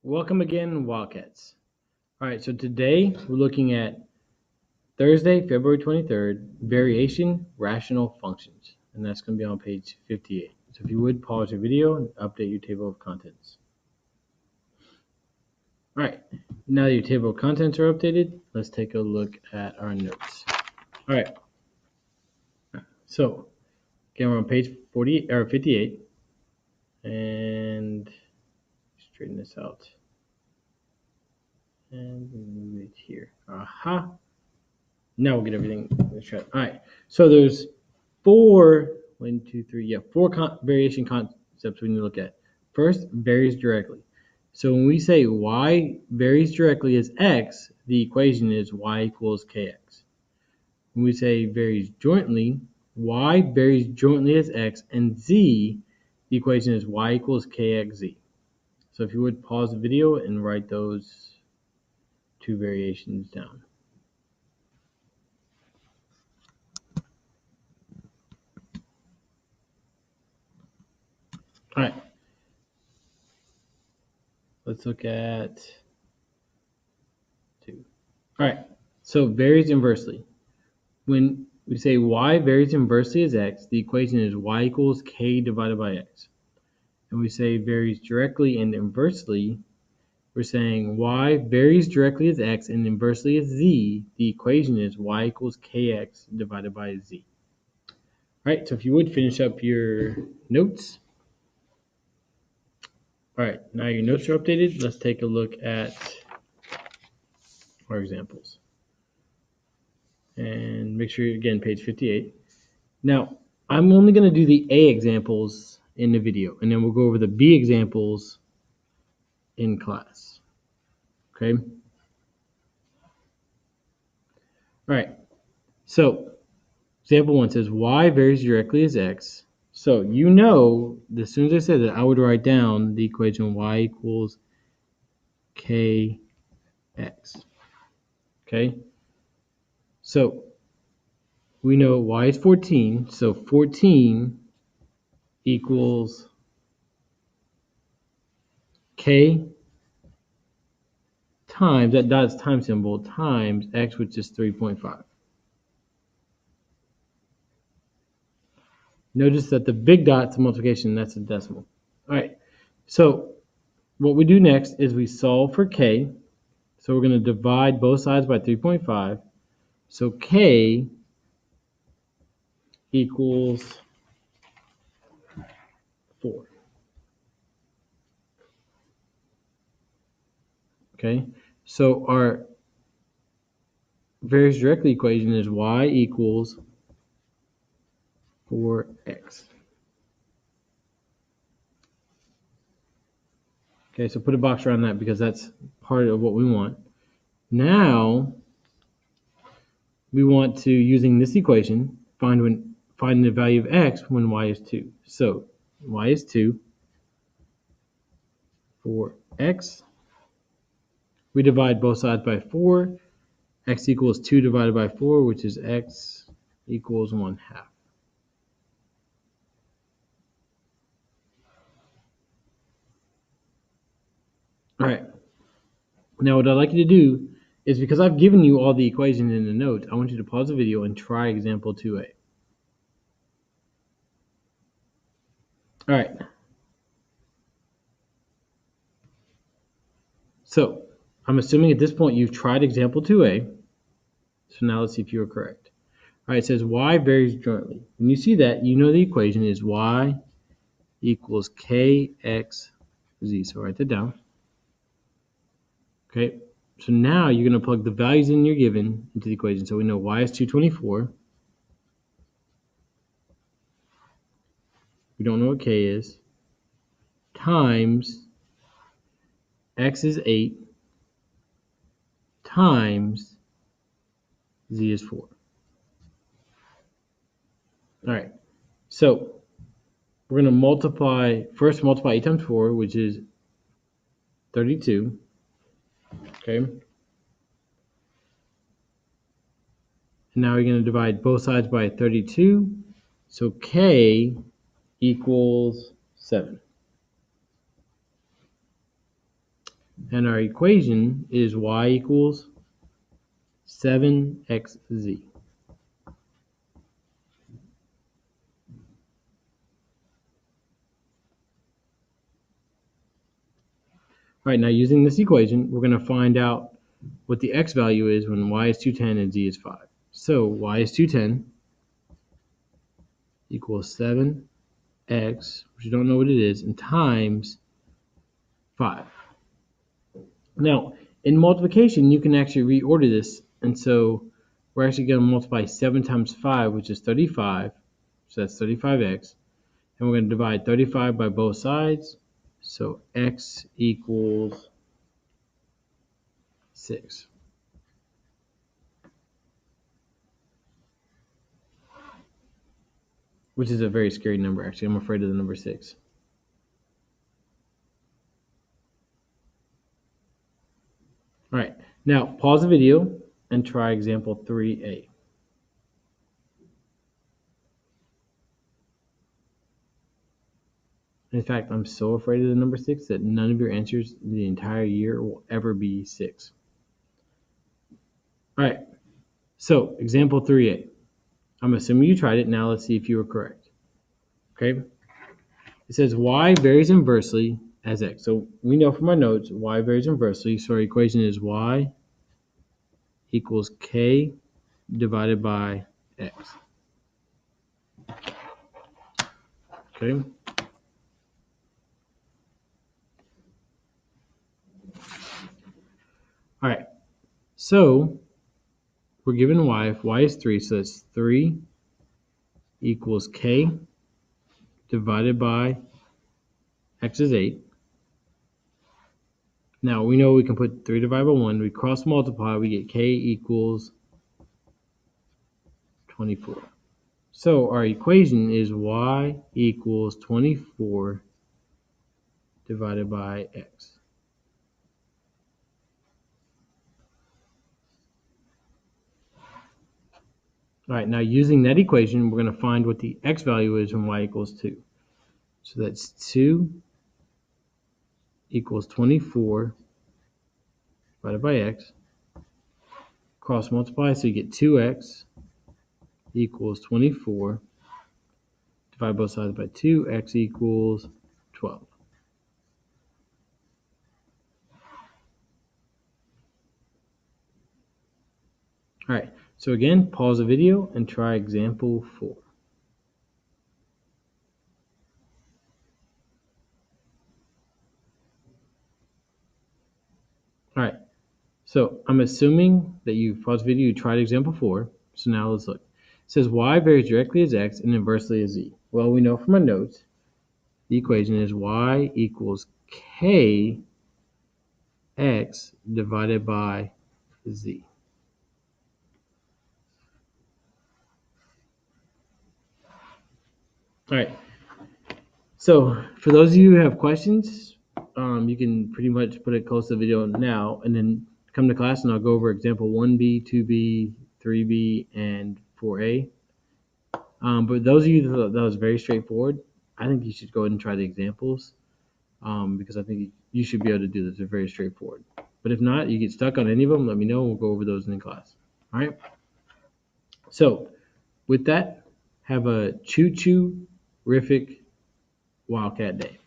Welcome again, Wildcats. All right, so today we're looking at Thursday, February 23rd, variation rational functions, and that's going to be on page 58. So if you would pause your video and update your table of contents. All right, now that your table of contents are updated, let's take a look at our notes. All right, so again, we're on page 58, and straighten this out. And move it here. Aha. Now we'll get everything straight. All right. So there's four variation concepts we need to look at. First, varies directly. So when we say y varies directly as x, the equation is y equals kx. When we say varies jointly, y varies jointly as x, and z, the equation is y equals kxz. So if you would pause the video and write those two variations down. All right. Let's look at 2. All right. So varies inversely. When we say y varies inversely as x, the equation is y equals k divided by x. And we say varies directly and inversely, we're saying y varies directly as x and inversely as z. The equation is y equals kx divided by z. All right, so if you would finish up your notes. All right, now your notes are updated. Let's take a look at our examples. And make sure, again, page 58. Now, I'm only going to do the A examples in the video, and then we'll go over the B examples in class. Okay? All right. So, example 1 says y varies directly as x. So, you know, as soon as I said that, I would write down the equation y equals kx. Okay? So, we know y is 14, so 14 equals k times, that dot's time symbol, times x, which is 3.5. Notice that the big dot's a multiplication, that's a decimal. All right, so what we do next is we solve for k. So we're going to divide both sides by 3.5. So k equals 4. Okay, so our varies directly equation is y equals 4x. Okay, so put a box around that because that's part of what we want. Now, we want to, using this equation, find the value of x when y is 2. So, y is 2 for x. We divide both sides by 4. X equals 2 divided by 4, which is x equals 1/2. All right. Now what I'd like you to do is, because I've given you all the equations in the notes, I want you to pause the video and try example 2a. All right. So I'm assuming at this point you've tried example 2a. So now let's see if you are correct. All right, it says y varies jointly. When you see that, you know the equation is y equals kxz. So write that down. Okay, so now you're going to plug the values in you're given into the equation. So we know y is 224. We don't know what k is. Times x is 8 times z is 4. All right, so we're going to first multiply 8 times 4, which is 32. Okay. And now we're going to divide both sides by 32. So k equals 7. And our equation is y equals 7xz. All right, now using this equation, we're going to find out what the x value is when y is 210 and z is 5. So y is 210 equals 7x, which you don't know what it is, and times 5. Now, in multiplication, you can actually reorder this, and so we're actually going to multiply 7 times 5, which is 35, so that's 35x, and we're going to divide 35 by both sides, so x equals 6. Which is a very scary number, actually. I'm afraid of the number 6. All right, now pause the video and try example 3a. In fact, I'm so afraid of the number 6 that none of your answers the entire year will ever be 6. All right, so example 3a. I'm assuming you tried it. Now let's see if you were correct. Okay, it says y varies inversely as x. So we know from our notes y varies inversely. So our equation is y equals k divided by x. Okay. All right, so we're given y. If y is 3, so that's 3 equals k divided by x is 8. Now we know we can put 3 divided by 1. We cross multiply, we get k equals 24. So our equation is y equals 24 divided by x. All right, now using that equation, we're going to find what the x value is when y equals 2. So that's 2 equals 24 divided by x. Cross multiply, so you get 2x equals 24. Divide both sides by 2, x equals 12. All right, so again, pause the video and try example 4. All right, so I'm assuming that you paused the video, you tried example 4. So now let's look. It says y varies directly as x and inversely as z. Well, we know from our notes, the equation is y equals k x divided by z. All right, so for those of you who have questions, you can pretty much put it close to the video now and then come to class and I'll go over example 1b, 2b, 3b, and 4a. But those of you that was very straightforward, I think you should go ahead and try the examples because I think you should be able to do this. They're very straightforward. But if not, you get stuck on any of them, let me know and we'll go over those in class. All right? So with that, have a choo-choo-rific Wildcat day.